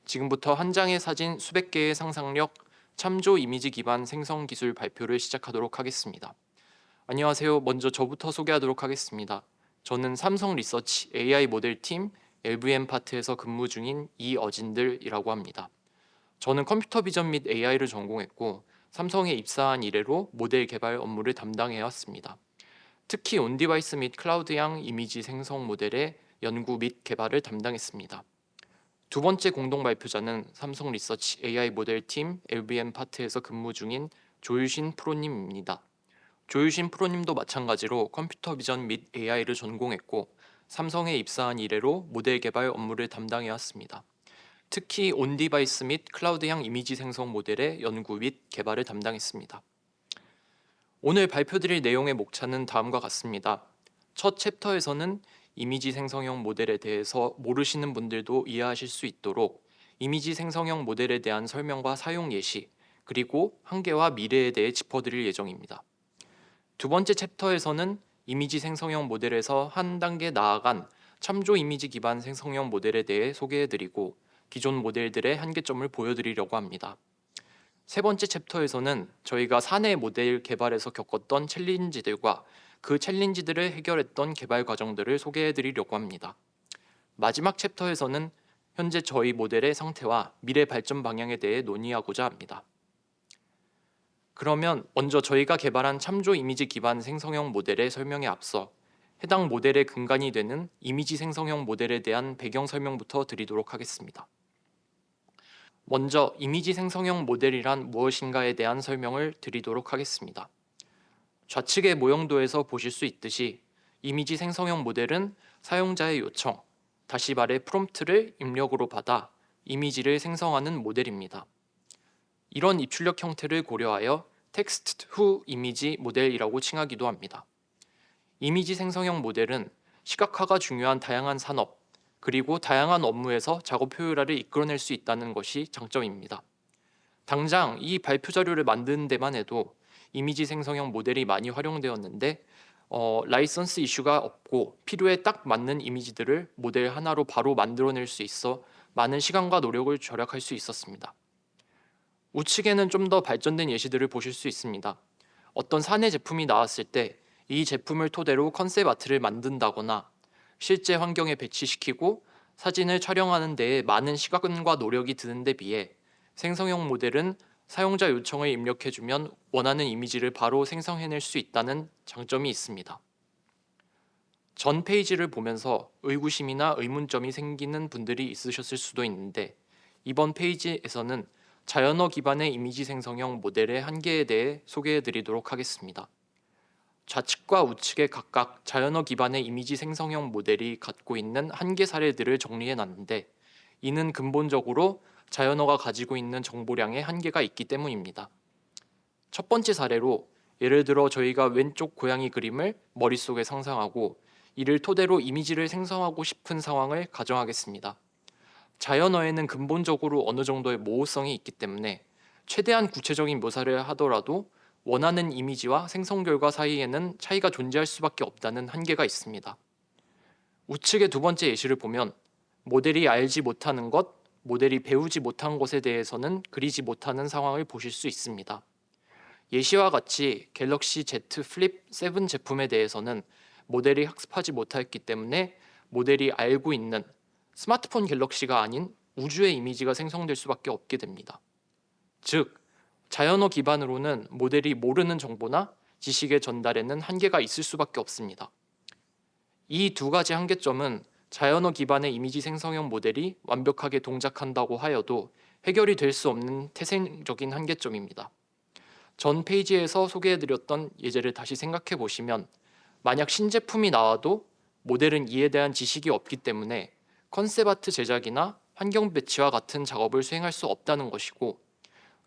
지금부터 한 장의 사진 수백 개의 상상력 참조 이미지 기반 생성 기술 발표를 시작하도록 하겠습니다. 안녕하세요. 먼저 저부터 소개하도록 하겠습니다. 저는 삼성 리서치 AI 모델팀 LVM 파트에서 근무 중인 이어진들이라고 합니다. 저는 컴퓨터 비전 및 AI를 전공했고 삼성에 입사한 이래로 모델 개발 업무를 담당해 왔습니다. 특히 온디바이스 및 클라우드형 이미지 생성 모델의 연구 및 개발을 담당했습니다. 두 번째 공동 발표자는 삼성 리서치 AI 모델팀 LVM 파트에서 근무 중인 조유신 프로님입니다. 조유신 프로님도 마찬가지로 컴퓨터 비전 및 AI를 전공했고 삼성에 입사한 이래로 모델 개발 업무를 담당해 왔습니다. 특히 온디바이스 및 클라우드형 이미지 생성 모델의 연구 및 개발을 담당했습니다. 오늘 발표드릴 내용의 목차는 다음과 같습니다. 첫 챕터에서는 이미지 생성형 모델에 대해서 모르시는 분들도 이해하실 수 있도록 이미지 생성형 모델에 대한 설명과 사용 예시, 그리고 한계와 미래에 대해 짚어드릴 예정입니다. 두 번째 챕터에서는 이미지 생성형 모델에서 한 단계 나아간 참조 이미지 기반 생성형 모델에 대해 소개해드리고 기존 모델들의 한계점을 보여드리려고 합니다. 세 번째 챕터에서는 저희가 사내 모델 개발에서 겪었던 챌린지들과 그 챌린지들을 해결했던 개발 과정들을 소개해드리려고 합니다. 마지막 챕터에서는 현재 저희 모델의 상태와 미래 발전 방향에 대해 논의하고자 합니다. 그러면 먼저 저희가 개발한 참조 이미지 기반 생성형 모델의 설명에 앞서 해당 모델의 근간이 되는 이미지 생성형 모델에 대한 배경 설명부터 드리도록 하겠습니다. 먼저 이미지 생성형 모델이란 무엇인가에 대한 설명을 드리도록 하겠습니다. 좌측의 모형도에서 보실 수 있듯이 이미지 생성형 모델은 사용자의 요청, 다시 말해 프롬프트를 입력으로 받아 이미지를 생성하는 모델입니다. 이런 입출력 형태를 고려하여 텍스트 후 이미지 모델이라고 칭하기도 합니다. 이미지 생성형 모델은 시각화가 중요한 다양한 산업, 그리고 다양한 업무에서 작업 효율화를 이끌어낼 수 있다는 것이 장점입니다. 당장 이 발표 자료를 만드는 데만 해도 이미지 생성형 모델이 많이 활용되었는데 라이선스 이슈가 없고 필요에 딱 맞는 이미지들을 모델 하나로 바로 만들어낼 수 있어 많은 시간과 노력을 절약할 수 있었습니다. 우측에는 좀 더 발전된 예시들을 보실 수 있습니다. 어떤 사내 제품이 나왔을 때 이 제품을 토대로 컨셉 아트를 만든다거나 실제 환경에 배치시키고 사진을 촬영하는 데에 많은 시간과 노력이 드는 데 비해 생성형 모델은 사용자 요청을 입력해주면 원하는 이미지를 바로 생성해낼 수 있다는 장점이 있습니다. 전 페이지를 보면서 의구심이나 의문점이 생기는 분들이 있으셨을 수도 있는데 이번 페이지에서는 자연어 기반의 이미지 생성형 모델의 한계에 대해 소개해드리도록 하겠습니다. 좌측과 우측에 각각 자연어 기반의 이미지 생성형 모델이 갖고 있는 한계 사례들을 정리해놨는데 이는 근본적으로 자연어가 가지고 있는 정보량의 한계가 있기 때문입니다. 첫 번째 사례로 예를 들어 저희가 왼쪽 고양이 그림을 머릿속에 상상하고 이를 토대로 이미지를 생성하고 싶은 상황을 가정하겠습니다. 자연어에는 근본적으로 어느 정도의 모호성이 있기 때문에 최대한 구체적인 묘사를 하더라도 원하는 이미지와 생성 결과 사이에는 차이가 존재할 수밖에 없다는 한계가 있습니다. 우측의 두 번째 예시를 보면 모델이 알지 못하는 것, 모델이 배우지 못한 것에 대해서는 그리지 못하는 상황을 보실 수 있습니다. 예시와 같이 갤럭시 Z 플립 7 제품에 대해서는 모델이 학습하지 못했기 때문에 모델이 알고 있는 스마트폰 갤럭시가 아닌 우주의 이미지가 생성될 수밖에 없게 됩니다. 즉, 자연어 기반으로는 모델이 모르는 정보나 지식의 전달에는 한계가 있을 수밖에 없습니다. 이 두 가지 한계점은 자연어 기반의 이미지 생성형 모델이 완벽하게 동작한다고 하여도 해결이 될 수 없는 태생적인 한계점입니다. 전 페이지에서 소개해드렸던 예제를 다시 생각해 보시면 만약 신제품이 나와도 모델은 이에 대한 지식이 없기 때문에 컨셉 아트 제작이나 환경 배치와 같은 작업을 수행할 수 없다는 것이고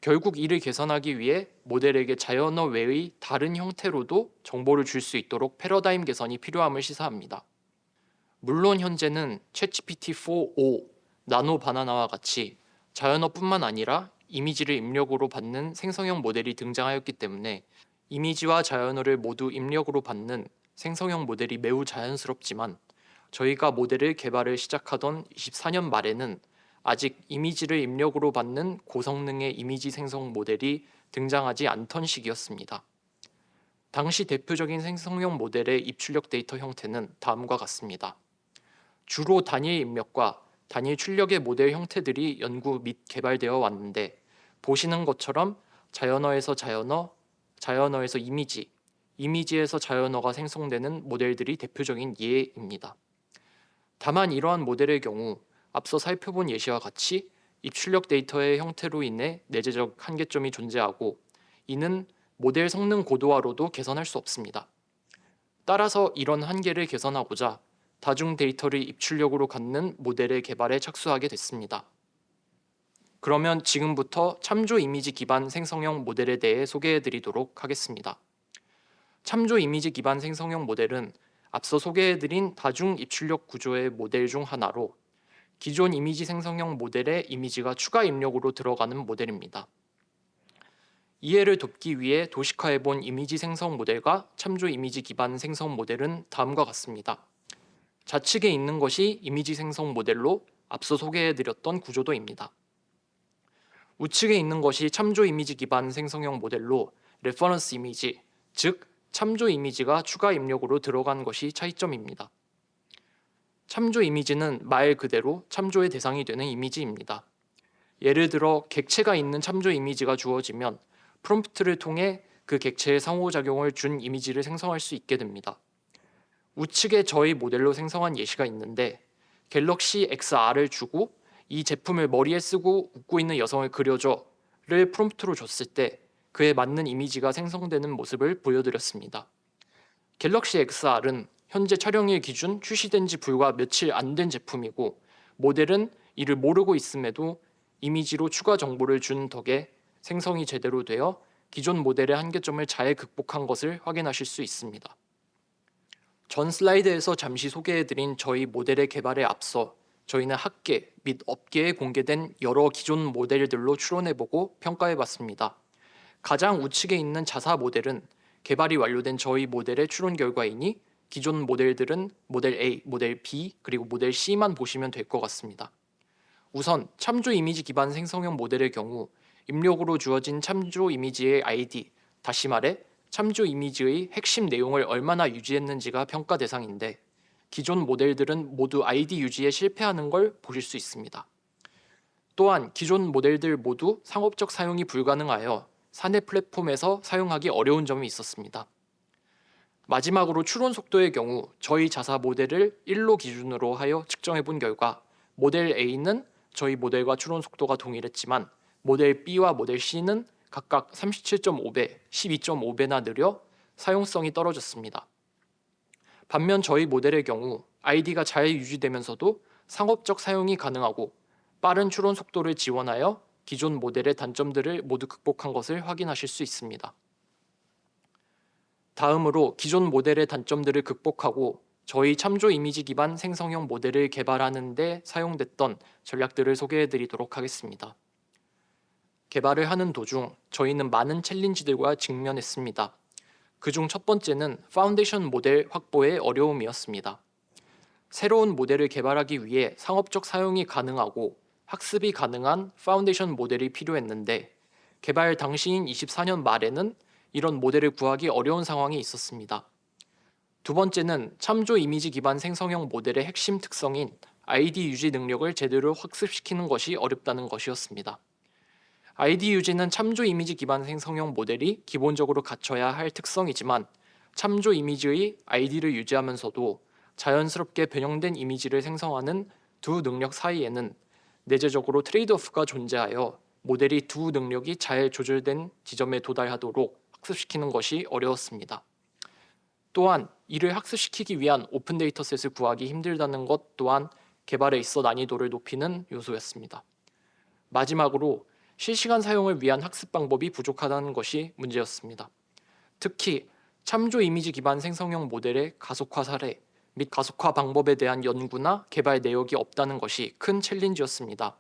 결국 이를 개선하기 위해 모델에게 자연어 외의 다른 형태로도 정보를 줄 수 있도록 패러다임 개선이 필요함을 시사합니다. 물론 현재는 챗GPT-4o, 나노 바나나와 같이 자연어뿐만 아니라 이미지를 입력으로 받는 생성형 모델이 등장하였기 때문에 이미지와 자연어를 모두 입력으로 받는 생성형 모델이 매우 자연스럽지만 저희가 모델을 개발을 시작하던 24년 말에는 아직 이미지를 입력으로 받는 고성능의 이미지 생성 모델이 등장하지 않던 시기였습니다. 당시 대표적인 생성형 모델의 입출력 데이터 형태는 다음과 같습니다. 주로 단일 입력과 단일 출력의 모델 형태들이 연구 및 개발되어 왔는데, 보시는 것처럼 자연어에서 자연어, 자연어에서 이미지, 이미지에서 자연어가 생성되는 모델들이 대표적인 예입니다. 다만 이러한 모델의 경우 앞서 살펴본 예시와 같이 입출력 데이터의 형태로 인해 내재적 한계점이 존재하고, 이는 모델 성능 고도화로도 개선할 수 없습니다. 따라서 이런 한계를 개선하고자 다중 데이터를 입출력으로 갖는 모델의 개발에 착수하게 됐습니다. 그러면 지금부터 참조 이미지 기반 생성형 모델에 대해 소개해 드리도록 하겠습니다. 참조 이미지 기반 생성형 모델은 앞서 소개해 드린 다중 입출력 구조의 모델 중 하나로, 기존 이미지 생성형 모델에 이미지가 추가 입력으로 들어가는 모델입니다. 이해를 돕기 위해 도식화해 본 이미지 생성 모델과 참조 이미지 기반 생성 모델은 다음과 같습니다. 좌측에 있는 것이 이미지 생성 모델로 앞서 소개해 드렸던 구조도입니다. 우측에 있는 것이 참조 이미지 기반 생성형 모델로 레퍼런스 이미지, 즉 참조 이미지가 추가 입력으로 들어간 것이 차이점입니다. 참조 이미지는 말 그대로 참조의 대상이 되는 이미지입니다. 예를 들어 객체가 있는 참조 이미지가 주어지면 프롬프트를 통해 그 객체의 상호작용을 준 이미지를 생성할 수 있게 됩니다. 우측에 저희 모델로 생성한 예시가 있는데, 갤럭시 XR을 주고 이 제품을 머리에 쓰고 웃고 있는 여성을 그려줘를 프롬프트로 줬을 때 그에 맞는 이미지가 생성되는 모습을 보여드렸습니다. 갤럭시 XR은 현재 촬영일 기준 출시된 지 불과 며칠 안 된 제품이고, 모델은 이를 모르고 있음에도 이미지로 추가 정보를 준 덕에 생성이 제대로 되어 기존 모델의 한계점을 잘 극복한 것을 확인하실 수 있습니다. 전 슬라이드에서 잠시 소개해드린 저희 모델의 개발에 앞서 저희는 학계 및 업계에 공개된 여러 기존 모델들로 추론해보고 평가해봤습니다. 가장 우측에 있는 자사 모델은 개발이 완료된 저희 모델의 추론 결과이니 기존 모델들은 모델 A, 모델 B, 그리고 모델 C만 보시면 될 것 같습니다. 우선 참조 이미지 기반 생성형 모델의 경우 입력으로 주어진 참조 이미지의 ID, 다시 말해 참조 이미지의 핵심 내용을 얼마나 유지했는지가 평가 대상인데, 기존 모델들은 모두 ID 유지에 실패하는 걸 보실 수 있습니다. 또한 기존 모델들 모두 상업적 사용이 불가능하여 사내 플랫폼에서 사용하기 어려운 점이 있었습니다. 마지막으로 추론 속도의 경우 저희 자사 모델을 1로 기준으로 하여 측정해 본 결과 모델 A는 저희 모델과 추론 속도가 동일했지만 모델 B와 모델 C는 각각 37.5배, 12.5배나 느려 사용성이 떨어졌습니다. 반면 저희 모델의 경우 ID가 잘 유지되면서도 상업적 사용이 가능하고 빠른 추론 속도를 지원하여 기존 모델의 단점들을 모두 극복한 것을 확인하실 수 있습니다. 다음으로 기존 모델의 단점들을 극복하고 저희 참조 이미지 기반 생성형 모델을 개발하는 데 사용됐던 전략들을 소개해 드리도록 하겠습니다. 개발을 하는 도중 저희는 많은 챌린지들과 직면했습니다. 그중 첫 번째는 파운데이션 모델 확보의 어려움이었습니다. 새로운 모델을 개발하기 위해 상업적 사용이 가능하고 학습이 가능한 파운데이션 모델이 필요했는데, 개발 당시인 24년 말에는 이런 모델을 구하기 어려운 상황이 있었습니다. 두 번째는 참조 이미지 기반 생성형 모델의 핵심 특성인 ID 유지 능력을 제대로 학습시키는 것이 어렵다는 것이었습니다. ID 유지는 참조 이미지 기반 생성형 모델이 기본적으로 갖춰야 할 특성이지만, 참조 이미지의 ID를 유지하면서도 자연스럽게 변형된 이미지를 생성하는 두 능력 사이에는 내재적으로 트레이드오프가 존재하여 모델이 두 능력이 잘 조절된 지점에 도달하도록 학습시키는 것이 어려웠습니다. 또한 이를 학습시키기 위한 오픈 데이터셋을 구하기 힘들다는 것 또한 개발에 있어 난이도를 높이는 요소였습니다. 마지막으로 실시간 사용을 위한 학습 방법이 부족하다는 것이 문제였습니다. 특히 참조 이미지 기반 생성형 모델의 가속화 사례 및 가속화 방법에 대한 연구나 개발 내역이 없다는 것이 큰 챌린지였습니다.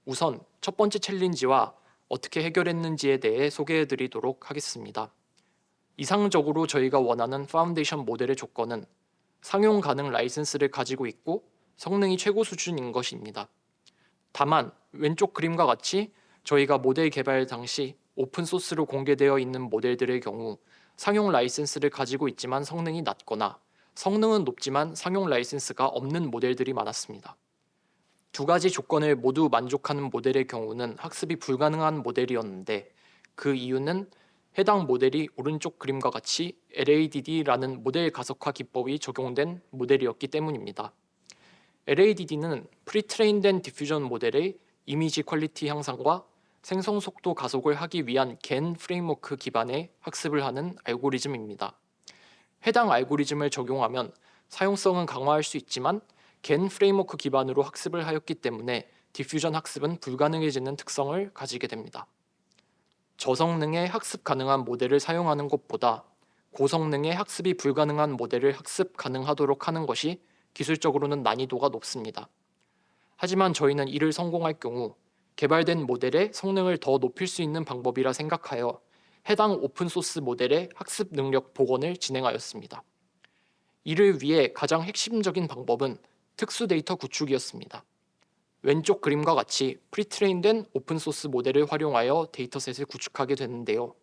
우선 첫 번째 챌린지와 어떻게 해결했는지에 대해 소개해 드리도록 하겠습니다. 이상적으로 저희가 원하는 파운데이션 모델의 조건은 상용 가능 라이센스를 가지고 있고 성능이 최고 수준인 것입니다. 다만 왼쪽 그림과 같이 저희가 모델 개발 당시 오픈소스로 공개되어 있는 모델들의 경우 상용 라이센스를 가지고 있지만 성능이 낮거나 성능은 높지만 상용 라이센스가 없는 모델들이 많았습니다. 두 가지 조건을 모두 만족하는 모델의 경우는 학습이 불가능한 모델이었는데 그 이유는 해당 모델이 오른쪽 그림과 같이 LADD라는 모델 가속화 기법이 적용된 모델이었기 때문입니다. LADD는 프리트레인된 디퓨전 모델의 이미지 퀄리티 향상과 생성 속도 가속을 하기 위한 겐 프레임워크 기반의 학습을 하는 알고리즘입니다. 해당 알고리즘을 적용하면 사용성은 강화할 수 있지만 겐 프레임워크 기반으로 학습을 하였기 때문에 디퓨전 학습은 불가능해지는 특성을 가지게 됩니다. 저성능의 학습 가능한 모델을 사용하는 것보다 고성능의 학습이 불가능한 모델을 학습 가능하도록 하는 것이 기술적으로는 난이도가 높습니다. 하지만 저희는 이를 성공할 경우 개발된 모델의 성능을 더 높일 수 있는 방법이라 생각하여 해당 오픈소스 모델의 학습 능력 복원을 진행하였습니다. 이를 위해 가장 핵심적인 방법은 특수 데이터 구축이었습니다. 왼쪽 그림과 같이 프리트레인된 오픈소스 모델을 활용하여 데이터셋을 구축하게 되는데요.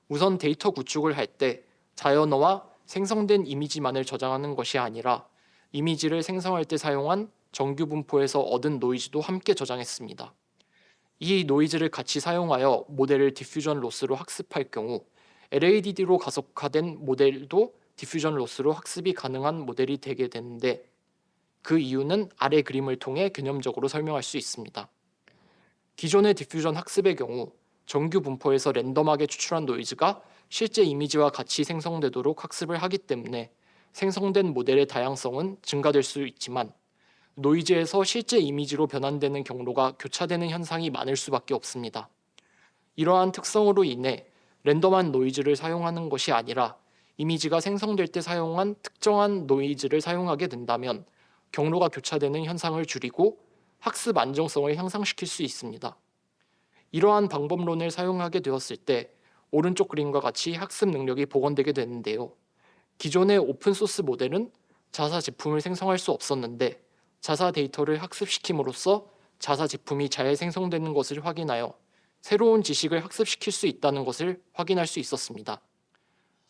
우선 데이터 구축을 할 때 자연어와 생성된 이미지만을 저장하는 것이 아니라 이미지를 생성할 때 사용한 정규 분포에서 얻은 노이즈도 함께 저장했습니다. 이 노이즈를 같이 사용하여 모델을 디퓨전 로스로 학습할 경우 LADD로 가속화된 모델도 디퓨전 로스로 학습이 가능한 모델이 되게 되는데 그 이유는 아래 그림을 통해 개념적으로 설명할 수 있습니다. 기존의 디퓨전 학습의 경우 정규 분포에서 랜덤하게 추출한 노이즈가 실제 이미지와 같이 생성되도록 학습을 하기 때문에 생성된 모델의 다양성은 증가될 수 있지만 노이즈에서 실제 이미지로 변환되는 경로가 교차되는 현상이 많을 수밖에 없습니다. 이러한 특성으로 인해 랜덤한 노이즈를 사용하는 것이 아니라 이미지가 생성될 때 사용한 특정한 노이즈를 사용하게 된다면 경로가 교차되는 현상을 줄이고 학습 안정성을 향상시킬 수 있습니다. 이러한 방법론을 사용하게 되었을 때 오른쪽 그림과 같이 학습 능력이 복원되게 되는데요. 기존의 오픈소스 모델은 자사 제품을 생성할 수 없었는데 자사 데이터를 학습시킴으로써 자사 제품이 잘 생성되는 것을 확인하여 새로운 지식을 학습시킬 수 있다는 것을 확인할 수 있었습니다.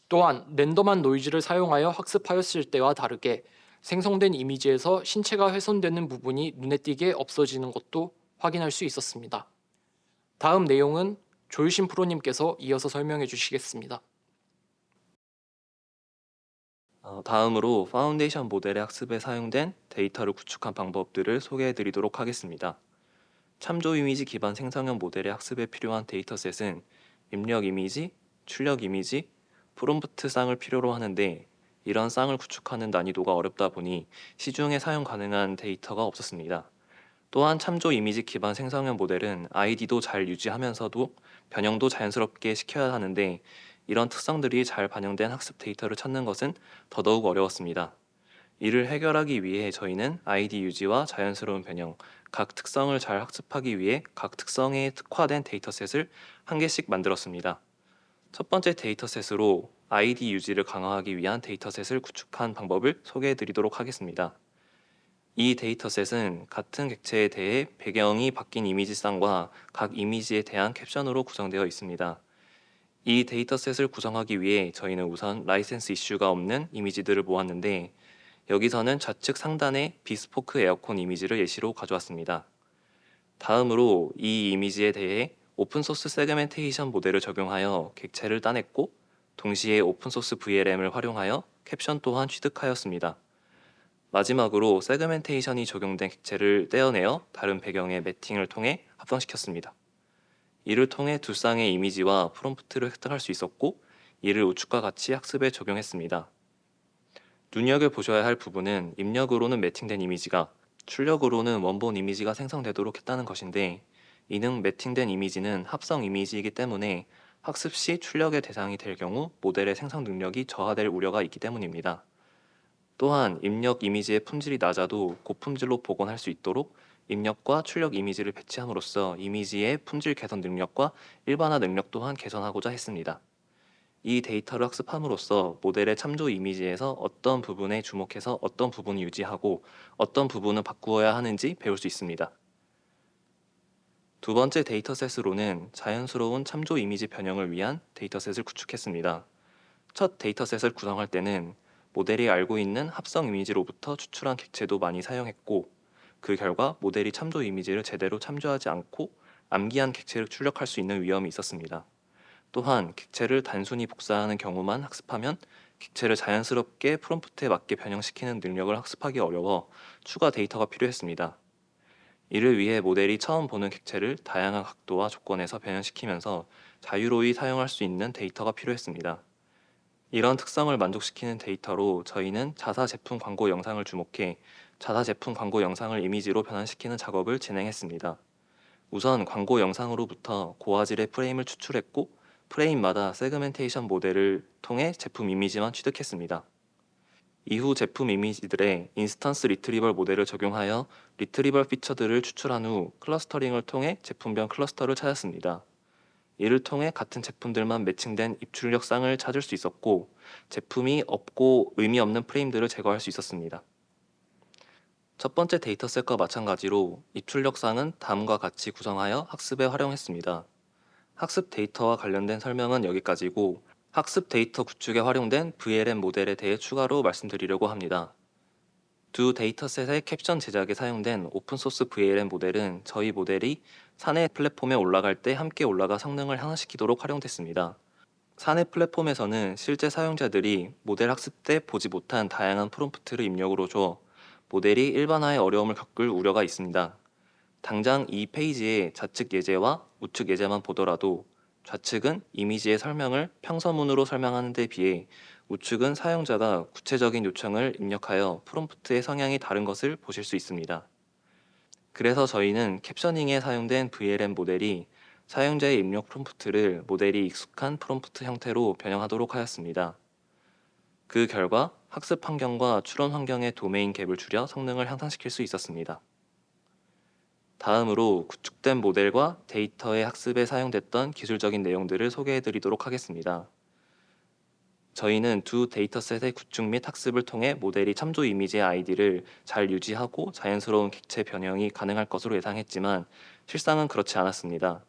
또한 랜덤한 노이즈를 사용하여 학습하였을 때와 다르게 생성된 이미지에서 신체가 훼손되는 부분이 눈에 띄게 없어지는 것도 확인할 수 있었습니다. 다음 내용은 조유신 프로님께서 이어서 설명해 주시겠습니다. 다음으로 파운데이션 모델의 학습에 사용된 데이터를 구축한 방법들을 소개해 드리도록 하겠습니다. 참조 이미지 기반 생성형 모델의 학습에 필요한 데이터셋은 입력 이미지, 출력 이미지, 프롬프트 쌍을 필요로 하는데 이런 쌍을 구축하는 난이도가 어렵다 보니 시중에 사용 가능한 데이터가 없었습니다. 또한 참조 이미지 기반 생성형 모델은 ID도 잘 유지하면서도 변형도 자연스럽게 시켜야 하는데 이런 특성들이 잘 반영된 학습 데이터를 찾는 것은 더더욱 어려웠습니다. 이를 해결하기 위해 저희는 ID 유지와 자연스러운 변형, 각 특성을 잘 학습하기 위해 각 특성에 특화된 데이터셋을 한 개씩 만들었습니다. 첫 번째 데이터셋으로 ID 유지를 강화하기 위한 데이터셋을 구축한 방법을 소개해 드리도록 하겠습니다. 이 데이터셋은 같은 객체에 대해 배경이 바뀐 이미지 쌍과 각 이미지에 대한 캡션으로 구성되어 있습니다. 이 데이터셋을 구성하기 위해 저희는 우선 라이센스 이슈가 없는 이미지들을 모았는데 여기서는 좌측 상단의 비스포크 에어컨 이미지를 예시로 가져왔습니다. 다음으로 이 이미지에 대해 오픈소스 세그멘테이션 모델을 적용하여 객체를 따냈고 동시에 오픈소스 VLM을 활용하여 캡션 또한 취득하였습니다. 마지막으로 세그멘테이션이 적용된 객체를 떼어내어 다른 배경의 매팅을 통해 합성시켰습니다. 이를 통해 두 쌍의 이미지와 프롬프트를 획득할 수 있었고 이를 우측과 같이 학습에 적용했습니다. 눈여겨보셔야 할 부분은 입력으로는 매팅된 이미지가 출력으로는 원본 이미지가 생성되도록 했다는 것인데 이는 매팅된 이미지는 합성 이미지이기 때문에 학습 시 출력의 대상이 될 경우 모델의 생성 능력이 저하될 우려가 있기 때문입니다. 또한 입력 이미지의 품질이 낮아도 고품질로 복원할 수 있도록 입력과 출력 이미지를 배치함으로써 이미지의 품질 개선 능력과 일반화 능력 또한 개선하고자 했습니다. 이 데이터를 학습함으로써 모델의 참조 이미지에서 어떤 부분에 주목해서 어떤 부분을 유지하고 어떤 부분은 바꾸어야 하는지 배울 수 있습니다. 두 번째 데이터셋으로는 자연스러운 참조 이미지 변형을 위한 데이터셋을 구축했습니다. 첫 데이터셋을 구성할 때는 모델이 알고 있는 합성 이미지로부터 추출한 객체도 많이 사용했고, 그 결과 모델이 참조 이미지를 제대로 참조하지 않고 암기한 객체를 출력할 수 있는 위험이 있었습니다. 또한 객체를 단순히 복사하는 경우만 학습하면 객체를 자연스럽게 프롬프트에 맞게 변형시키는 능력을 학습하기 어려워 추가 데이터가 필요했습니다. 이를 위해 모델이 처음 보는 객체를 다양한 각도와 조건에서 변형시키면서 자유로이 사용할 수 있는 데이터가 필요했습니다. 이런 특성을 만족시키는 데이터로 저희는 자사 제품 광고 영상을 주목해 자사 제품 광고 영상을 이미지로 변환시키는 작업을 진행했습니다. 우선 광고 영상으로부터 고화질의 프레임을 추출했고, 프레임마다 세그멘테이션 모델을 통해 제품 이미지만 취득했습니다. 이후 제품 이미지들의 인스턴스 리트리벌 모델을 적용하여 리트리벌 피처들을 추출한 후 클러스터링을 통해 제품별 클러스터를 찾았습니다. 이를 통해 같은 제품들만 매칭된 입출력상을 찾을 수 있었고, 제품이 없고 의미 없는 프레임들을 제거할 수 있었습니다. 첫 번째 데이터셋과 마찬가지로 입출력상은 다음과 같이 구성하여 학습에 활용했습니다. 학습 데이터와 관련된 설명은 여기까지고, 학습 데이터 구축에 활용된 VLM 모델에 대해 추가로 말씀드리려고 합니다. 두 데이터셋의 캡션 제작에 사용된 오픈소스 VLM 모델은 저희 모델이 사내 플랫폼에 올라갈 때 함께 올라가 성능을 향상시키도록 활용됐습니다. 사내 플랫폼에서는 실제 사용자들이 모델 학습 때 보지 못한 다양한 프롬프트를 입력으로 줘 모델이 일반화에 어려움을 겪을 우려가 있습니다. 당장 이 페이지의 좌측 예제와 우측 예제만 보더라도 좌측은 이미지의 설명을 평서문으로 설명하는 데 비해 우측은 사용자가 구체적인 요청을 입력하여 프롬프트의 성향이 다른 것을 보실 수 있습니다. 그래서 저희는 캡셔닝에 사용된 VLM 모델이 사용자의 입력 프롬프트를 모델이 익숙한 프롬프트 형태로 변형하도록 하였습니다. 그 결과 학습 환경과 추론 환경의 도메인 갭을 줄여 성능을 향상시킬 수 있었습니다. 다음으로 구축된 모델과 데이터의 학습에 사용됐던 기술적인 내용들을 소개해드리도록 하겠습니다. 저희는 두 데이터셋의 구축 및 학습을 통해 모델이 참조 이미지의 아이디를 잘 유지하고 자연스러운 객체 변형이 가능할 것으로 예상했지만 실상은 그렇지 않았습니다.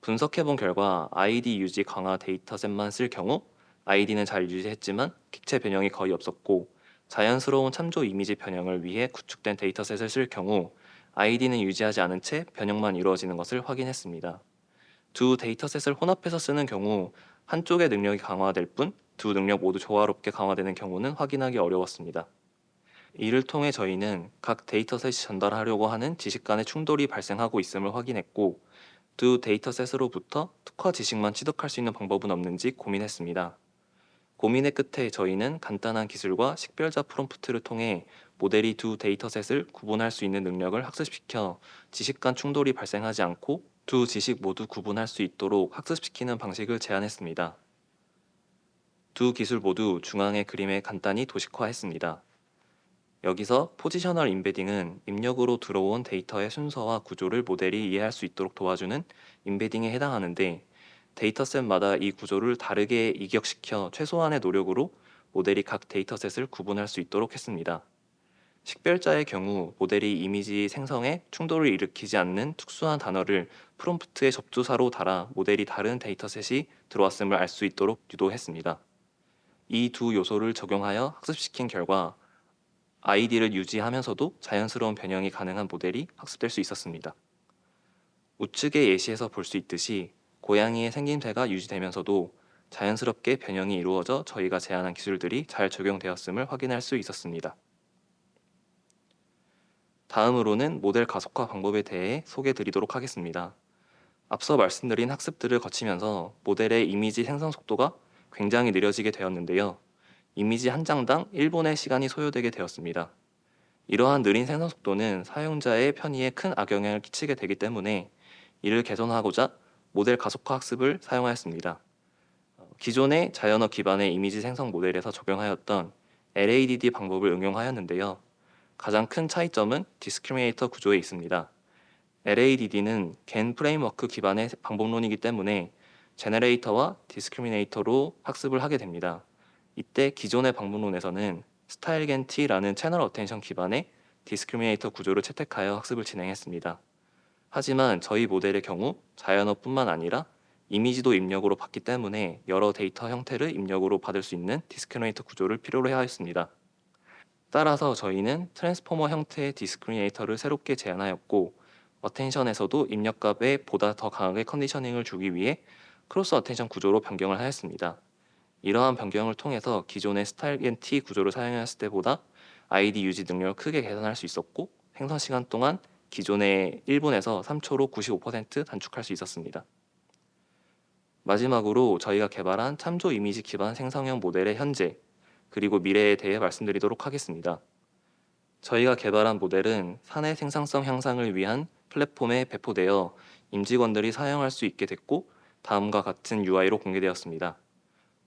분석해본 결과 아이디 유지 강화 데이터셋만 쓸 경우 아이디는 잘 유지했지만 객체 변형이 거의 없었고, 자연스러운 참조 이미지 변형을 위해 구축된 데이터셋을 쓸 경우 아이디는 유지하지 않은 채 변형만 이루어지는 것을 확인했습니다. 두 데이터셋을 혼합해서 쓰는 경우 한쪽의 능력이 강화될 뿐 두 능력 모두 조화롭게 강화되는 경우는 확인하기 어려웠습니다. 이를 통해 저희는 각 데이터셋이 전달하려고 하는 지식 간의 충돌이 발생하고 있음을 확인했고, 두 데이터셋으로부터 특화 지식만 취득할 수 있는 방법은 없는지 고민했습니다. 고민의 끝에 저희는 간단한 기술과 식별자 프롬프트를 통해 모델이 두 데이터셋을 구분할 수 있는 능력을 학습시켜 지식 간 충돌이 발생하지 않고 두 지식 모두 구분할 수 있도록 학습시키는 방식을 제안했습니다. 두 기술 모두 중앙의 그림에 간단히 도식화했습니다. 여기서 포지셔널 임베딩은 입력으로 들어온 데이터의 순서와 구조를 모델이 이해할 수 있도록 도와주는 임베딩에 해당하는데, 데이터셋마다 이 구조를 다르게 이격시켜 최소한의 노력으로 모델이 각 데이터셋을 구분할 수 있도록 했습니다. 식별자의 경우 모델이 이미지 생성에 충돌을 일으키지 않는 특수한 단어를 프롬프트의 접두사로 달아 모델이 다른 데이터셋이 들어왔음을 알 수 있도록 유도했습니다. 이 두 요소를 적용하여 학습시킨 결과 아이디를 유지하면서도 자연스러운 변형이 가능한 모델이 학습될 수 있었습니다. 우측의 예시에서 볼 수 있듯이 고양이의 생김새가 유지되면서도 자연스럽게 변형이 이루어져 저희가 제안한 기술들이 잘 적용되었음을 확인할 수 있었습니다. 다음으로는 모델 가속화 방법에 대해 소개드리도록 하겠습니다. 앞서 말씀드린 학습들을 거치면서 모델의 이미지 생성 속도가 굉장히 느려지게 되었는데요. 이미지 한 장당 1분의 시간이 소요되게 되었습니다. 이러한 느린 생성 속도는 사용자의 편의에 큰 악영향을 끼치게 되기 때문에 이를 개선하고자 모델 가속화 학습을 사용하였습니다. 기존의 자연어 기반의 이미지 생성 모델에서 적용하였던 LADD 방법을 응용하였는데요. 가장 큰 차이점은 디스크리미네이터 구조에 있습니다. LADD는 겐 프레임워크 기반의 방법론이기 때문에 제너레이터와 디스크리미네이터로 학습을 하게 됩니다. 이때 기존의 방법론에서는 스타일겐T라는 채널 어텐션 기반의 디스크리미네이터 구조를 채택하여 학습을 진행했습니다. 하지만 저희 모델의 경우 자연어뿐만 아니라 이미지도 입력으로 받기 때문에 여러 데이터 형태를 입력으로 받을 수 있는 디스크리미네이터 구조를 필요로 하였습니다. 따라서 저희는 트랜스포머 형태의 디스크리미네이터를 새롭게 제안하였고, 어텐션에서도 입력값에 보다 더 강하게 컨디셔닝을 주기 위해 크로스 어텐션 구조로 변경을 하였습니다. 이러한 변경을 통해서 기존의 스타일겐T 구조를 사용했을 때보다 ID 유지 능력을 크게 개선할 수 있었고, 생성 시간 동안 기존의 1분에서 3초로 95% 단축할 수 있었습니다. 마지막으로 저희가 개발한 참조 이미지 기반 생성형 모델의 현재 그리고 미래에 대해 말씀드리도록 하겠습니다. 저희가 개발한 모델은 사내 생산성 향상을 위한 플랫폼에 배포되어 임직원들이 사용할 수 있게 됐고, 다음과 같은 UI로 공개되었습니다.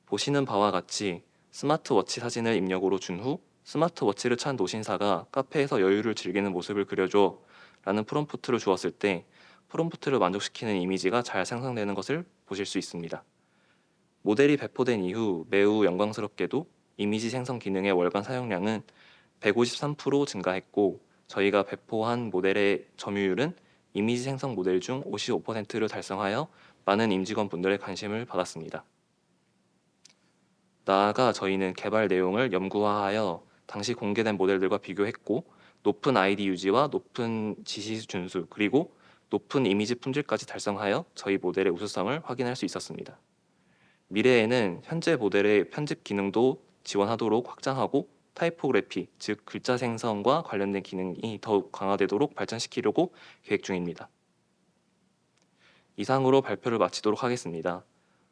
보시는 바와 같이 스마트워치 사진을 입력으로 준 후 스마트워치를 찬 노신사가 카페에서 여유를 즐기는 모습을 그려줘 라는 프롬프트를 주었을 때 프롬프트를 만족시키는 이미지가 잘 생성되는 것을 보실 수 있습니다. 모델이 배포된 이후 매우 영광스럽게도 이미지 생성 기능의 월간 사용량은 153% 증가했고, 저희가 배포한 모델의 점유율은 이미지 생성 모델 중 55%를 달성하여 많은 임직원분들의 관심을 받았습니다. 나아가 저희는 개발 내용을 염구화하여 당시 공개된 모델들과 비교했고, 높은 ID 유지와 높은 지시 준수 그리고 높은 이미지 품질까지 달성하여 저희 모델의 우수성을 확인할 수 있었습니다. 미래에는 현재 모델의 편집 기능도 지원하도록 확장하고 타이포그래피, 즉 글자 생성과 관련된 기능이 더욱 강화되도록 발전시키려고 계획 중입니다. 이상으로 발표를 마치도록 하겠습니다.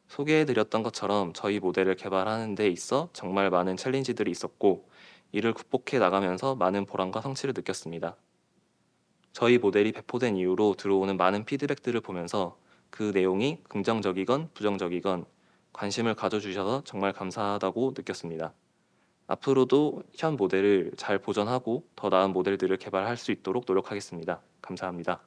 소개해드렸던 것처럼 저희 모델을 개발하는 데 있어 정말 많은 챌린지들이 있었고, 이를 극복해 나가면서 많은 보람과 성취를 느꼈습니다. 저희 모델이 배포된 이후로 들어오는 많은 피드백들을 보면서 그 내용이 긍정적이건 부정적이건 관심을 가져주셔서 정말 감사하다고 느꼈습니다. 앞으로도 현 모델을 잘 보존하고 더 나은 모델들을 개발할 수 있도록 노력하겠습니다. 감사합니다.